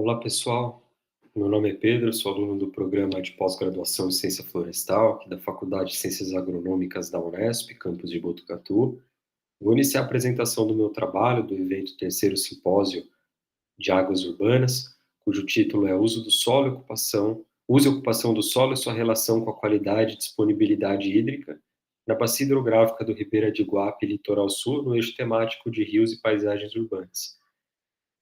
Olá, pessoal. Meu nome é Pedro, sou aluno do programa de pós-graduação em Ciência Florestal, aqui da Faculdade de Ciências Agronômicas da Unesp, campus de Botucatu. Vou iniciar a apresentação do meu trabalho do evento Terceiro Simpósio de Águas Urbanas, cujo título é Uso e Ocupação do Solo e sua relação com a qualidade e disponibilidade hídrica na bacia hidrográfica do Ribeira de Iguape, Litoral Sul, no eixo temático de rios e paisagens urbanas.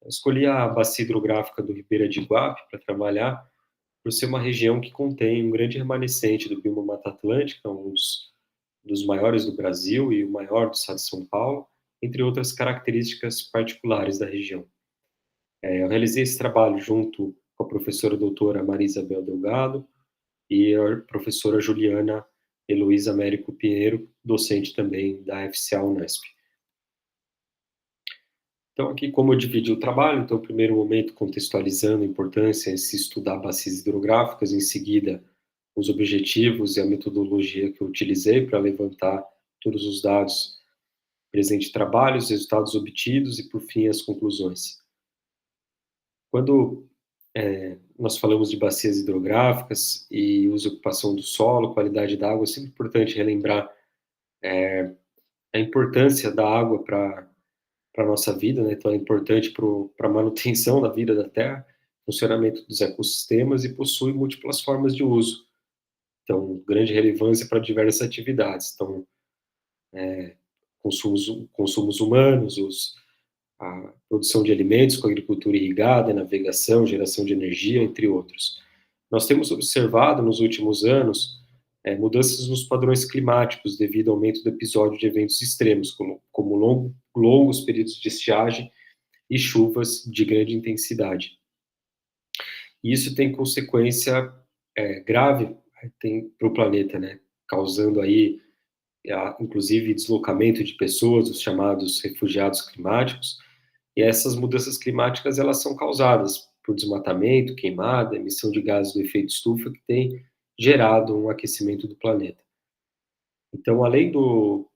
Eu escolhi a bacia hidrográfica do Ribeira de Iguape para trabalhar, por ser uma região que contém um grande remanescente do bioma Mata Atlântica, dos maiores do Brasil e o maior do estado de São Paulo, entre outras características particulares da região. Eu realizei esse trabalho junto com a professora doutora Maria Isabel Delgado e a professora Juliana Heloísa Américo Pinheiro, docente também da FCA Unesp. Então, aqui, como eu dividi o trabalho, então, no primeiro momento, contextualizando a importância de se estudar bacias hidrográficas, em seguida, os objetivos e a metodologia que eu utilizei para levantar todos os dados presente trabalho, os resultados obtidos e, por fim, as conclusões. Quando nós falamos de bacias hidrográficas e uso e ocupação do solo, qualidade da água, é sempre importante relembrar a importância da água para a nossa vida, né? Então é importante para a manutenção da vida da Terra, funcionamento dos ecossistemas e possui múltiplas formas de uso. Então, grande relevância para diversas atividades. Então, consumos humanos, a produção de alimentos com agricultura irrigada, navegação, geração de energia, entre outros. Nós temos observado nos últimos anos mudanças nos padrões climáticos devido ao aumento do episódio de eventos extremos, como longos períodos de estiagem e chuvas de grande intensidade. E isso tem consequência grave para o planeta, né? Causando aí, inclusive, deslocamento de pessoas, os chamados refugiados climáticos. E essas mudanças climáticas, elas são causadas por desmatamento, queimada, emissão de gases do efeito estufa, que tem gerado um aquecimento do planeta. Então, além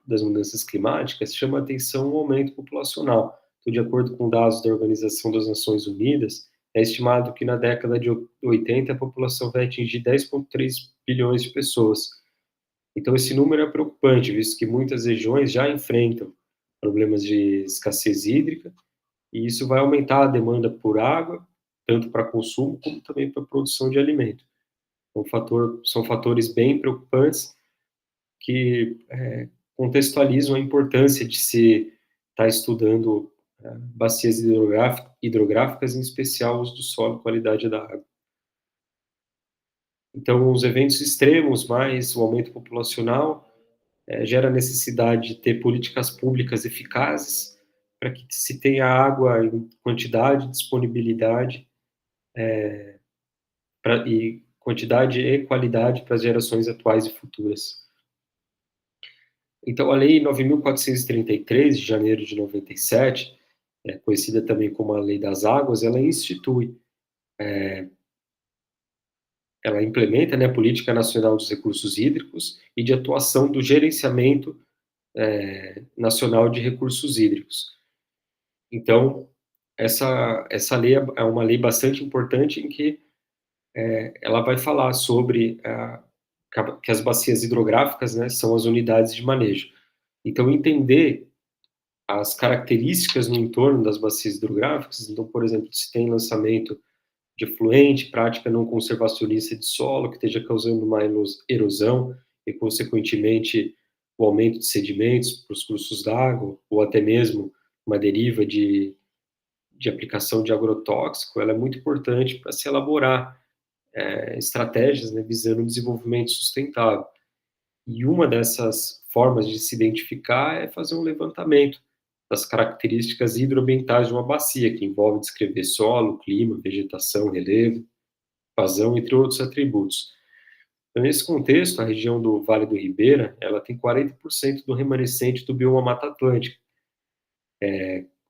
das mudanças climáticas, chama a atenção o aumento populacional. Então, de acordo com dados da Organização das Nações Unidas, é estimado que na década de 80 a população vai atingir 10,3 bilhões de pessoas. Então, esse número é preocupante, visto que muitas regiões já enfrentam problemas de escassez hídrica, e isso vai aumentar a demanda por água, tanto para consumo como também para produção de alimento. São fatores bem preocupantes que contextualizam a importância de se estar estudando bacias hidrográficas, em especial os do solo e qualidade da água. Então, os eventos extremos, mais o aumento populacional, gera necessidade de ter políticas públicas eficazes para que se tenha água em quantidade, disponibilidade, e quantidade e qualidade para as gerações atuais e futuras. Então, a Lei 9.433, de janeiro de 97, conhecida também como a Lei das Águas, ela implementa, né, a Política Nacional dos Recursos Hídricos e de atuação do gerenciamento nacional de recursos hídricos. Então, essa lei é uma lei bastante importante em que ela vai falar sobre que as bacias hidrográficas, né, são as unidades de manejo. Então, entender as características no entorno das bacias hidrográficas, então, por exemplo, se tem lançamento de efluente, prática não conservacionista de solo, que esteja causando uma erosão e, consequentemente, o aumento de sedimentos para os cursos d'água, ou até mesmo uma deriva de aplicação de agrotóxico, ela é muito importante para se elaborar estratégias, né, visando o desenvolvimento sustentável. E uma dessas formas de se identificar é fazer um levantamento das características hidroambientais de uma bacia, que envolve descrever solo, clima, vegetação, relevo, vazão, entre outros atributos. Então, nesse contexto, a região do Vale do Ribeira, ela tem 40% do remanescente do bioma Mata Atlântica,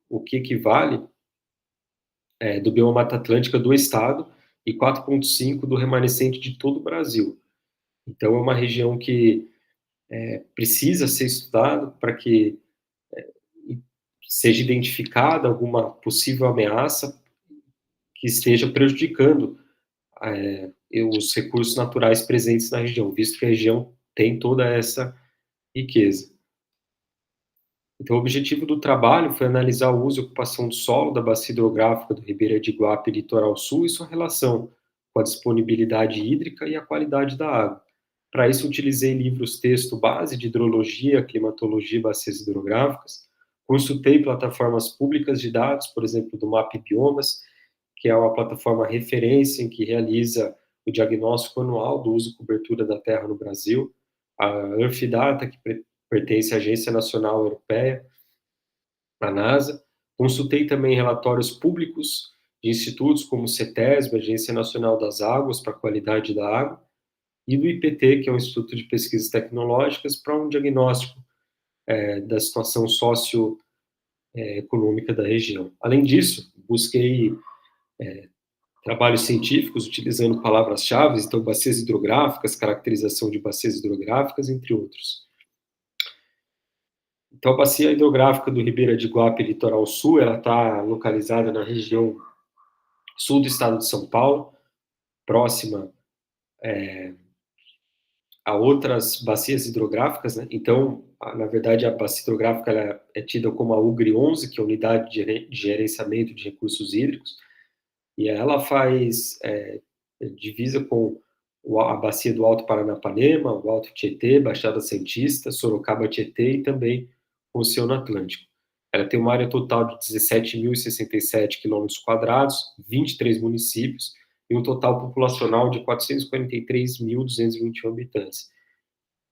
o que equivale do bioma Mata Atlântica do estado e 4,5% do remanescente de todo o Brasil. Então, é uma região que precisa ser estudado para que seja identificada alguma possível ameaça que esteja prejudicando os recursos naturais presentes na região, visto que a região tem toda essa riqueza. Então, o objetivo do trabalho foi analisar o uso e ocupação do solo da bacia hidrográfica do Ribeira de Iguape Litoral Sul e sua relação com a disponibilidade hídrica e a qualidade da água. Para isso, utilizei livros texto base de hidrologia, climatologia e bacias hidrográficas, consultei plataformas públicas de dados, por exemplo, do MAP Biomas, que é uma plataforma referência em que realiza o diagnóstico anual do uso e cobertura da terra no Brasil, a Earthdata, que pertence à Agência Nacional Europeia, a NASA. Consultei também relatórios públicos de institutos como o CETESB, Agência Nacional das Águas, para a qualidade da água, e do IPT, que é o Instituto de Pesquisas Tecnológicas, para um diagnóstico da situação socioeconômica da região. Além disso, busquei trabalhos científicos utilizando palavras-chave, então bacias hidrográficas, caracterização de bacias hidrográficas, entre outros. Então, a bacia hidrográfica do Ribeira de Iguape, litoral sul, ela está localizada na região sul do estado de São Paulo, próxima a outras bacias hidrográficas, né? Então, na verdade, a bacia hidrográfica ela é tida como a UGRI 11, que é a Unidade de Gerenciamento de Recursos Hídricos, e ela faz divisa com a bacia do Alto Paranapanema, o Alto Tietê, Baixada Santista, Sorocaba Tietê e também o Oceano Atlântico. Ela tem uma área total de 17.067 km², 23 municípios e um total populacional de 443.221 habitantes.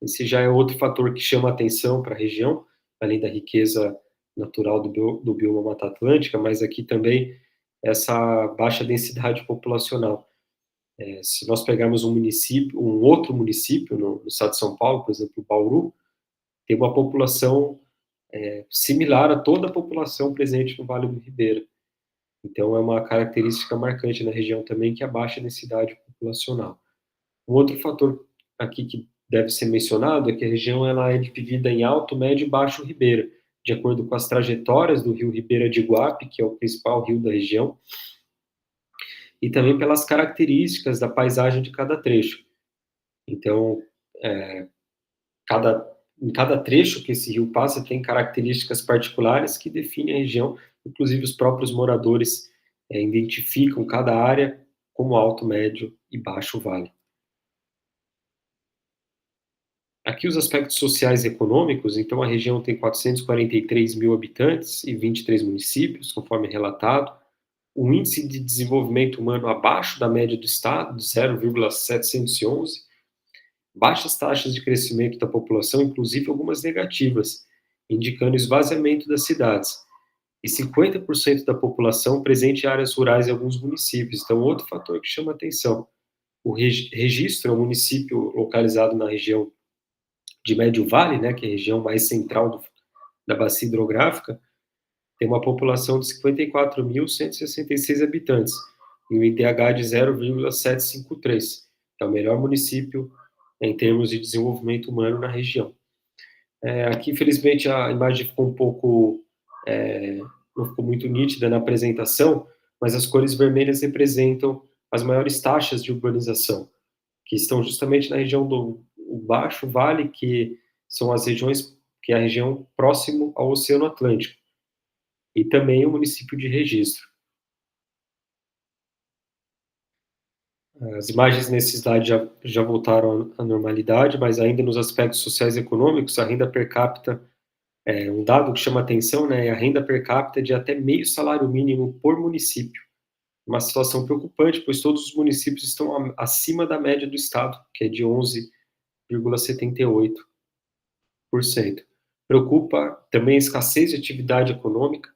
Esse já é outro fator que chama atenção para a região, além da riqueza natural do bioma Mata Atlântica, mas aqui também essa baixa densidade populacional. Se nós pegarmos um outro município no estado de São Paulo, por exemplo, Bauru, tem uma população similar a toda a população presente no Vale do Ribeira. Então, é uma característica marcante na região também, que é a baixa densidade populacional. Um outro fator aqui que deve ser mencionado é que a região ela é dividida em Alto, Médio e Baixo Ribeira, de acordo com as trajetórias do rio Ribeira de Iguape, que é o principal rio da região, e também pelas características da paisagem de cada trecho. Então, em cada trecho que esse rio passa tem características particulares que definem a região, inclusive os próprios moradores identificam cada área como alto, médio e baixo vale. Aqui os aspectos sociais e econômicos, então a região tem 443 mil habitantes e 23 municípios, conforme relatado, um índice de desenvolvimento humano abaixo da média do estado, de 0,711, baixas taxas de crescimento da população, inclusive algumas negativas, indicando esvaziamento das cidades, e 50% da população presente em áreas rurais em alguns municípios. Então, outro fator que chama atenção. O Registro é um município localizado na região de Médio Vale, né, que é a região mais central da bacia hidrográfica, tem uma população de 54.166 habitantes e um IDH de 0,753. É o melhor município em termos de desenvolvimento humano na região. Aqui, infelizmente, a imagem ficou um pouco, não ficou muito nítida na apresentação, mas as cores vermelhas representam as maiores taxas de urbanização, que estão justamente na região do Baixo Vale, que são as regiões, que é a região próximo ao Oceano Atlântico, e também o município de Registro. As imagens nessa cidade já voltaram à normalidade, mas ainda nos aspectos sociais e econômicos, a renda per capita, um dado que chama atenção, né, é a renda per capita de até meio salário mínimo por município. Uma situação preocupante, pois todos os municípios estão acima da média do estado, que é de 11,78%. Preocupa também a escassez de atividade econômica.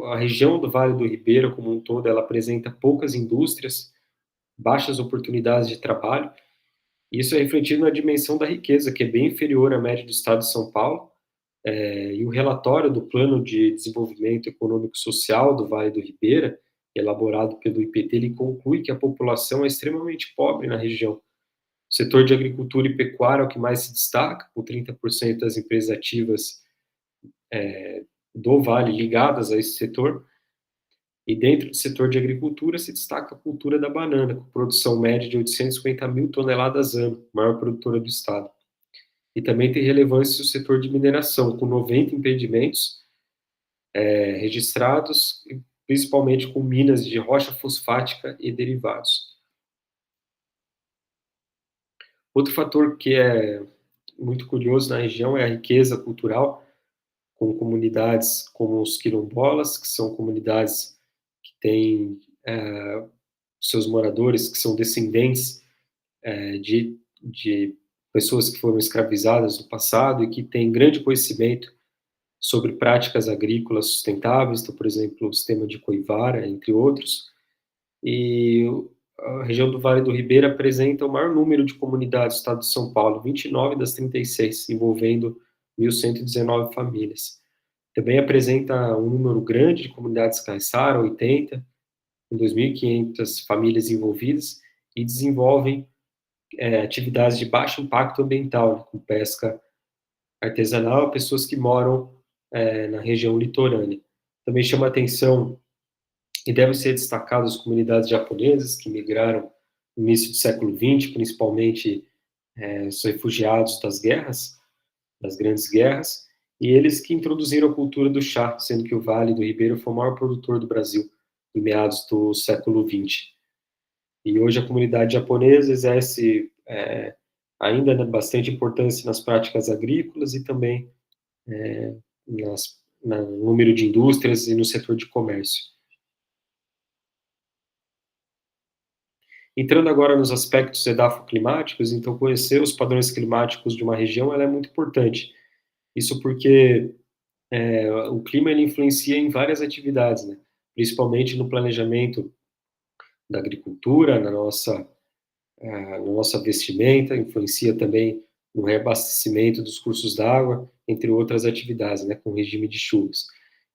A região do Vale do Ribeira, como um todo, ela apresenta poucas indústrias, baixas oportunidades de trabalho, e isso é refletido na dimensão da riqueza, que é bem inferior à média do estado de São Paulo, e o relatório do Plano de Desenvolvimento Econômico e Social do Vale do Ribeira, elaborado pelo IPT, ele conclui que a população é extremamente pobre na região. O setor de agricultura e pecuária é o que mais se destaca, com 30% das empresas ativas do Vale ligadas a esse setor, E dentro do setor de agricultura se destaca a cultura da banana, com produção média de 850 mil toneladas ano, maior produtora do estado. E também tem relevância o setor de mineração, com 90 empreendimentos registrados, principalmente com minas de rocha fosfática e derivados. Outro fator que é muito curioso na região é a riqueza cultural, com comunidades como os quilombolas, que são comunidades que têm seus moradores que são descendentes de pessoas que foram escravizadas no passado e que têm grande conhecimento sobre práticas agrícolas sustentáveis, então, por exemplo, o sistema de Coivara, entre outros. E a região do Vale do Ribeira apresenta o maior número de comunidades do estado de São Paulo, 29 das 36, envolvendo 1.119 famílias. Também apresenta um número grande de comunidades caiçara, 80, com 2.500 famílias envolvidas, e desenvolvem atividades de baixo impacto ambiental, né, com pesca artesanal, pessoas que moram na região litorânea. Também chama atenção e devem ser destacadas as comunidades japonesas que migraram no início do século XX, principalmente os refugiados das grandes guerras, e eles que introduziram a cultura do chá, sendo que o Vale do Ribeira foi o maior produtor do Brasil em meados do século XX. E hoje a comunidade japonesa exerce ainda, né, bastante importância nas práticas agrícolas e também no número de indústrias e no setor de comércio. Entrando agora nos aspectos edafoclimáticos, então conhecer os padrões climáticos de uma região ela é muito importante. Isso porque o clima ele influencia em várias atividades, né? Principalmente no planejamento da agricultura, na nossa vestimenta, influencia também no reabastecimento dos cursos d'água, entre outras atividades, né, com regime de chuvas.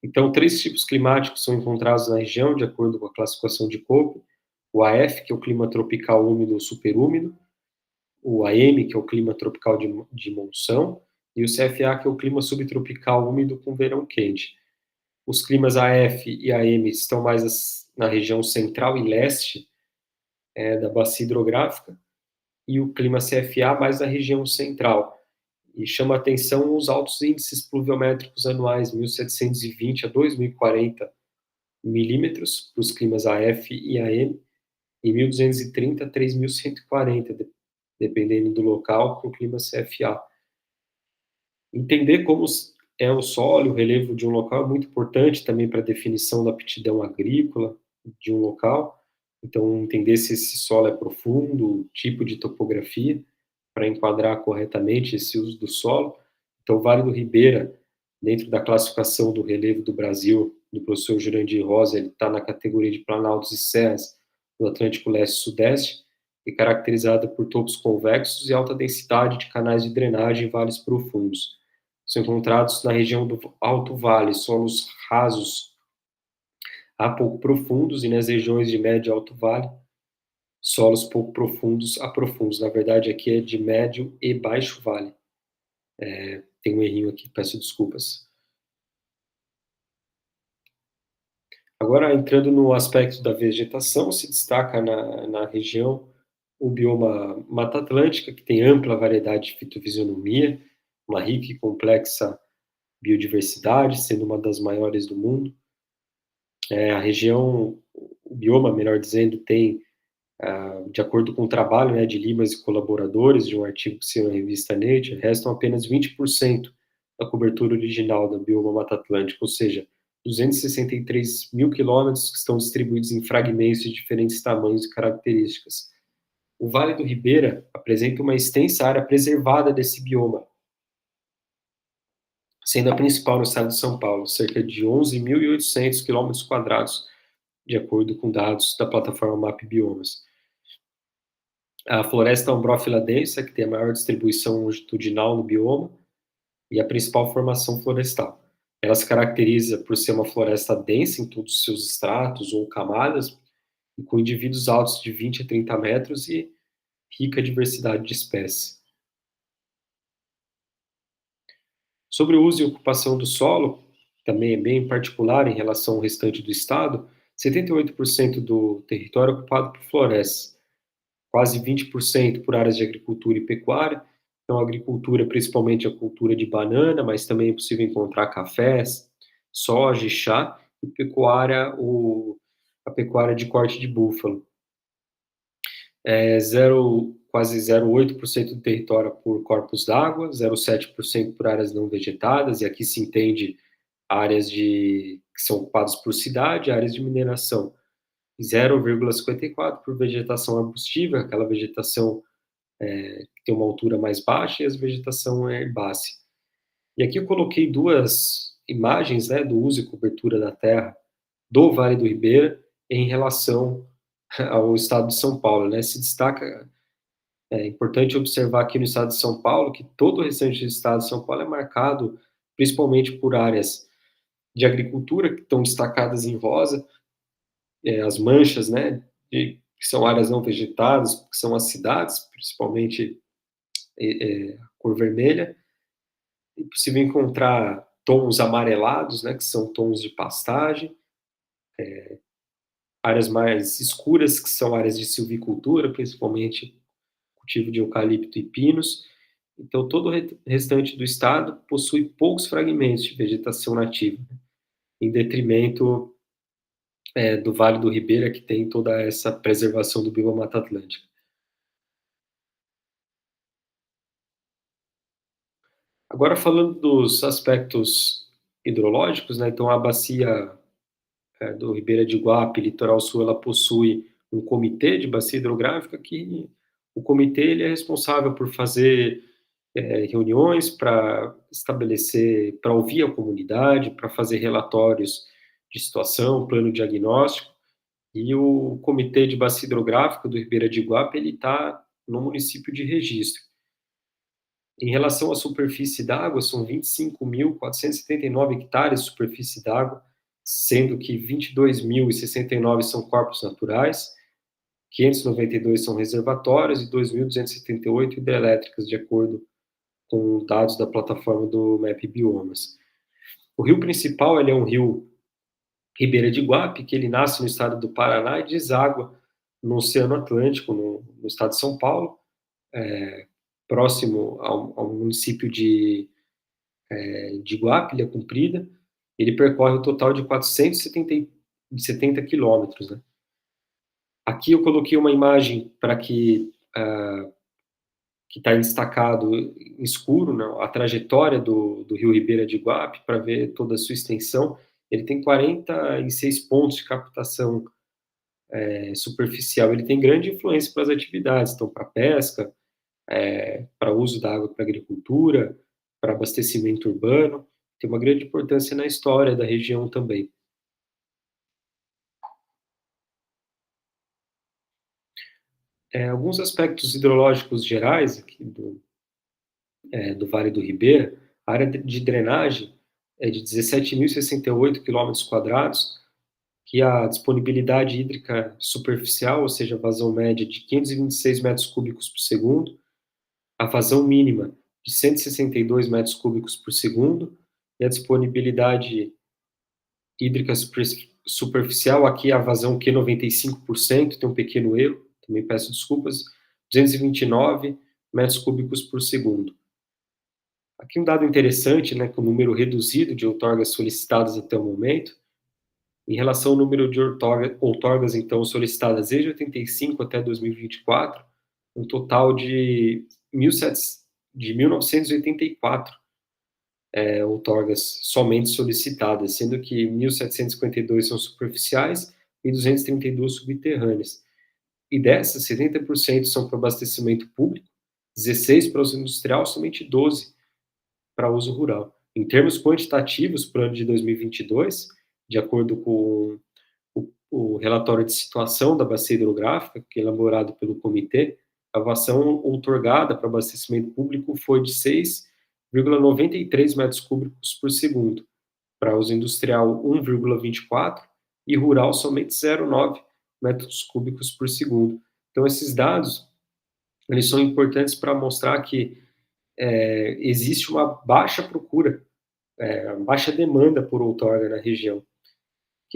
Então, três tipos climáticos são encontrados na região, de acordo com a classificação de Köppen: o AF, que é o clima tropical úmido ou superúmido; o AM, que é o clima tropical de monção; e o CFA, que é o clima subtropical úmido com verão quente. Os climas AF e AM estão mais na região central e leste da bacia hidrográfica, e o clima CFA mais na região central. E chama a atenção os altos índices pluviométricos anuais, 1.720 a 2.040 milímetros para os climas AF e AM, e 1.230 a 3.140, dependendo do local, para o clima CFA. Entender como é o solo, o relevo de um local é muito importante também para a definição da aptidão agrícola de um local. Então, entender se esse solo é profundo, o tipo de topografia, para enquadrar corretamente esse uso do solo. Então, o Vale do Ribeira, dentro da classificação do relevo do Brasil, do professor Jurandir Rosa, ele está na categoria de planaltos e serras do Atlântico Leste e Sudeste, e caracterizada por topos convexos e alta densidade de canais de drenagem em vales profundos. São encontrados na região do Alto Vale, solos rasos a pouco profundos, e nas regiões de médio e alto vale, solos pouco profundos a profundos. Na verdade, aqui é de médio e baixo vale. Tem um errinho aqui, peço desculpas. Agora, entrando no aspecto da vegetação, se destaca na região o bioma Mata Atlântica, que tem ampla variedade de fitofisionomia, uma rica e complexa biodiversidade, sendo uma das maiores do mundo. A região, o bioma, melhor dizendo, tem, de acordo com o trabalho, né, de Limas e colaboradores, de um artigo que saiu na revista Nature, restam apenas 20% da cobertura original do bioma Mata Atlântica, ou seja, 263 mil quilômetros que estão distribuídos em fragmentos de diferentes tamanhos e características. O Vale do Ribeira apresenta uma extensa área preservada desse bioma, sendo a principal no estado de São Paulo, cerca de 11.800 quilômetros quadrados, de acordo com dados da plataforma Map Biomas. A floresta umbrófila densa, que tem a maior distribuição longitudinal no bioma, e a principal formação florestal. Ela se caracteriza por ser uma floresta densa em todos os seus estratos ou camadas, e com indivíduos altos de 20 a 30 metros e rica diversidade de espécies. Sobre o uso e ocupação do solo, também é bem particular em relação ao restante do estado, 78% do território é ocupado por florestas, quase 20% por áreas de agricultura e pecuária. Então, agricultura, principalmente a cultura de banana, mas também é possível encontrar cafés, soja e chá, e pecuária, a pecuária de corte de búfalo. Quase 0,8% do território por corpos d'água, 0,7% por áreas não vegetadas, e aqui se entende áreas que são ocupadas por cidade, áreas de mineração. 0,54% por vegetação arbustiva, aquela vegetação que tem uma altura mais baixa, e a vegetação herbácea. E aqui eu coloquei duas imagens, né, do uso e cobertura da terra do Vale do Ribeira em relação ao estado de São Paulo, né? Se destaca, é importante observar aqui no estado de São Paulo que todo o restante do estado de São Paulo é marcado principalmente por áreas de agricultura que estão destacadas em rosa, as manchas, né, que são áreas não vegetadas, que são as cidades, principalmente a cor vermelha. É possível encontrar tons amarelados, né, que são tons de pastagem, áreas mais escuras, que são áreas de silvicultura, principalmente cultivo de eucalipto e pinos. Então, todo o restante do estado possui poucos fragmentos de vegetação nativa, em detrimento do Vale do Ribeira, que tem toda essa preservação do bioma Mata Atlântica. Agora, falando dos aspectos hidrológicos, né, então a bacia do Ribeira de Iguape, Litoral Sul, ela possui um comitê de bacia hidrográfica que o comitê ele é responsável por fazer reuniões para estabelecer, para ouvir a comunidade, para fazer relatórios de situação, plano diagnóstico, e o Comitê de Bacia Hidrográfica do Ribeira de Iguape, ele está no município de Registro. Em relação à superfície d'água, são 25.479 hectares de superfície d'água, sendo que 22.069 são corpos naturais, 592 são reservatórios e 2.278 hidrelétricas, de acordo com dados da plataforma do MAP Biomas. O rio principal ele é um rio Ribeira de Iguape, que ele nasce no estado do Paraná e deságua no Oceano Atlântico, no estado de São Paulo, próximo ao município de Iguape, Ilha Comprida. Ele percorre um total de 470 quilômetros, né? Aqui eu coloquei uma imagem para que está destacado em escuro, né, a trajetória do rio Ribeira de Iguape, para ver toda a sua extensão. Ele tem 46 pontos de captação superficial. Ele tem grande influência para as atividades, então para pesca, para uso da água para agricultura, para abastecimento urbano. Tem uma grande importância na história da região também. Alguns aspectos hidrológicos gerais aqui do Vale do Ribeira, a área de drenagem é de 17.068 quilômetros quadrados, que a disponibilidade hídrica superficial, ou seja, a vazão média de 526 metros cúbicos por segundo, a vazão mínima de 162 metros cúbicos por segundo, e a disponibilidade hídrica superficial, aqui a vazão Q95%, tem um pequeno erro, também peço desculpas, 229 metros cúbicos por segundo. Aqui um dado interessante, né, com o número reduzido de outorgas solicitadas até o momento, em relação ao número de outorgas, então, solicitadas desde 85 até 2024, um total de 1.984 outorgas somente solicitadas, sendo que 1.752 são superficiais e 232 subterrâneas. E dessas, 70% são para abastecimento público, 16 para uso industrial, somente 12 para uso rural. Em termos quantitativos, para o ano de 2022, de acordo com o relatório de situação da bacia hidrográfica, que é elaborado pelo comitê, a vazão outorgada para abastecimento público foi de 6,93 metros cúbicos por segundo, para uso industrial 1,24 e rural somente 0,9 metros cúbicos por segundo. Então, esses dados eles são importantes para mostrar que existe uma baixa procura, baixa demanda por outorga na região,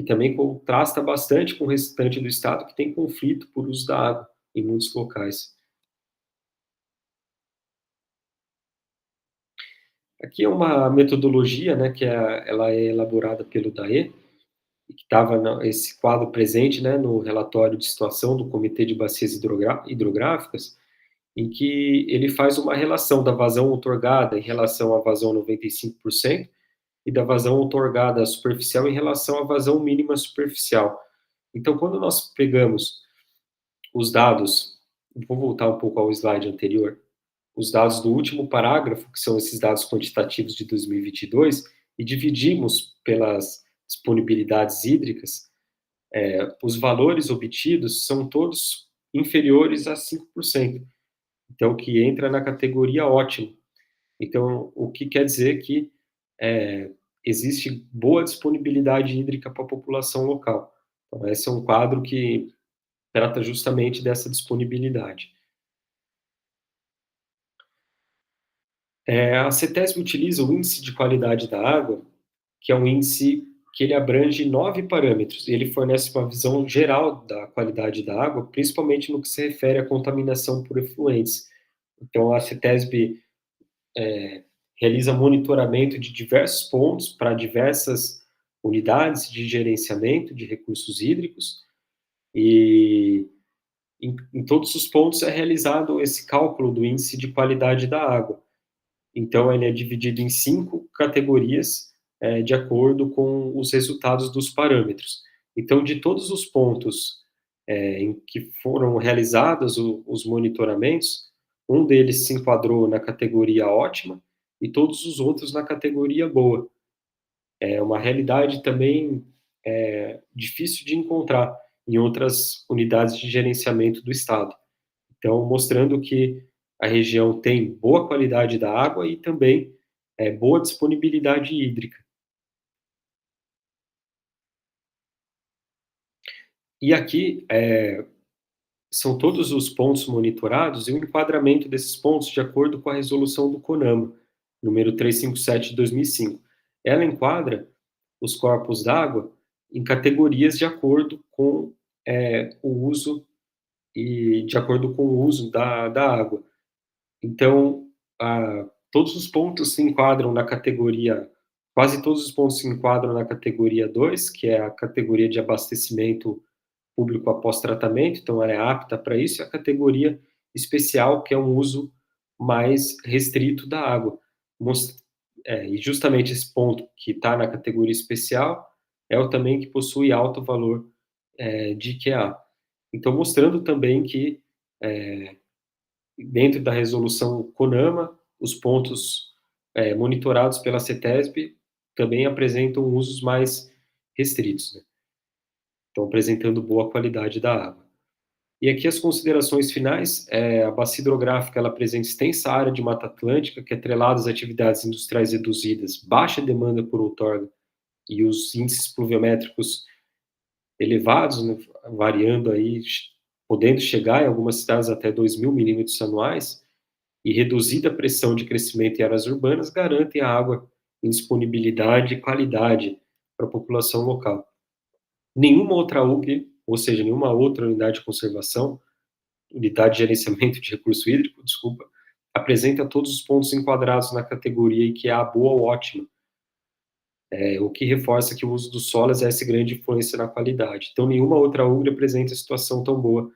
que também contrasta bastante com o restante do estado, que tem conflito por uso da água em muitos locais. Aqui é uma metodologia, né, ela é elaborada pelo DAE, e que estava esse quadro presente, né, no relatório de situação do Comitê de Bacias Hidrográficas, em que ele faz uma relação da vazão outorgada em relação à vazão 95% e da vazão outorgada superficial em relação à vazão mínima superficial. Então, quando nós pegamos os dados, vou voltar um pouco ao slide anterior, os dados do último parágrafo, que são esses dados quantitativos de 2022, e dividimos pelas disponibilidades hídricas, os valores obtidos são todos inferiores a 5%. Então, que entra na categoria ótimo. Então, o que quer dizer que existe boa disponibilidade hídrica para a população local. Então, esse é um quadro que trata justamente dessa disponibilidade. A CETESB utiliza o índice de qualidade da água, que é um índice que ele abrange 9 parâmetros, e ele fornece uma visão geral da qualidade da água, principalmente no que se refere à contaminação por efluentes. Então, a CETESB realiza monitoramento de diversos pontos para diversas unidades de gerenciamento de recursos hídricos, e em todos os pontos é realizado esse cálculo do índice de qualidade da água. Então, ele é dividido em 5 categorias, de acordo com os resultados dos parâmetros. Então, de todos os pontos, em que foram realizados os monitoramentos, um deles se enquadrou na categoria ótima e todos os outros na categoria boa. É uma realidade também difícil de encontrar em outras unidades de gerenciamento do estado. Então, mostrando que a região tem boa qualidade da água e também boa disponibilidade hídrica. E aqui são todos os pontos monitorados e o enquadramento desses pontos de acordo com a resolução do CONAMA, número 357 de 2005. Ela enquadra os corpos d'água em categorias de acordo com o uso e de acordo com o uso da água. Então, todos os pontos se enquadram na categoria, quase todos os pontos se enquadram na categoria 2, que é a categoria de abastecimento público após tratamento, então ela é apta para isso, e a categoria especial, que é um uso mais restrito da água. E justamente esse ponto que está na categoria especial é o também que possui alto valor de IQA. Então, mostrando também que dentro da resolução CONAMA, os pontos monitorados pela CETESB também apresentam usos mais restritos, né? Estão apresentando boa qualidade da água. E aqui as considerações finais, a bacia hidrográfica ela apresenta extensa área de Mata Atlântica, que atrelada às atividades industriais reduzidas, baixa demanda por outorga e os índices pluviométricos elevados, né, variando aí, podendo chegar em algumas cidades até 2.000 milímetros anuais, e reduzida pressão de crescimento em áreas urbanas, garantem a água em disponibilidade e qualidade para a população local. Nenhuma outra UG, ou seja, nenhuma outra unidade de conservação, unidade de gerenciamento de recurso hídrico, desculpa, apresenta todos os pontos enquadrados na categoria e que é a boa ou ótima, o que reforça que o uso do solo exerce grande influência na qualidade. Então, nenhuma outra UGRE apresenta situação tão boa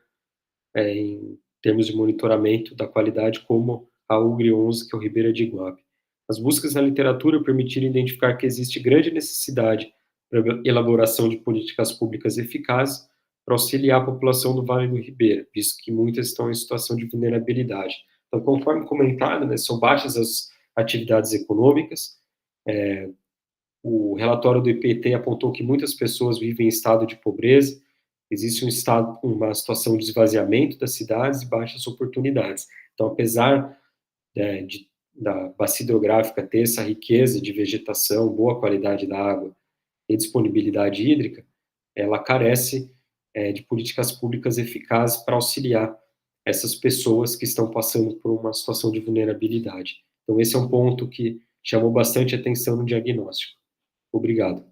em termos de monitoramento da qualidade como a UGRE 11, que é o Ribeira de Iguape. As buscas na literatura permitiram identificar que existe grande necessidade para a elaboração de políticas públicas eficazes para auxiliar a população do Vale do Ribeira, visto que muitas estão em situação de vulnerabilidade. Então, conforme comentado, né, são baixas as atividades econômicas, o relatório do IPT apontou que muitas pessoas vivem em estado de pobreza, existe uma situação de esvaziamento das cidades e baixas oportunidades. Então, apesar da bacia hidrográfica ter essa riqueza de vegetação, boa qualidade da água e disponibilidade hídrica, ela carece de políticas públicas eficazes para auxiliar essas pessoas que estão passando por uma situação de vulnerabilidade. Então, esse é um ponto que chamou bastante atenção no diagnóstico. Obrigado.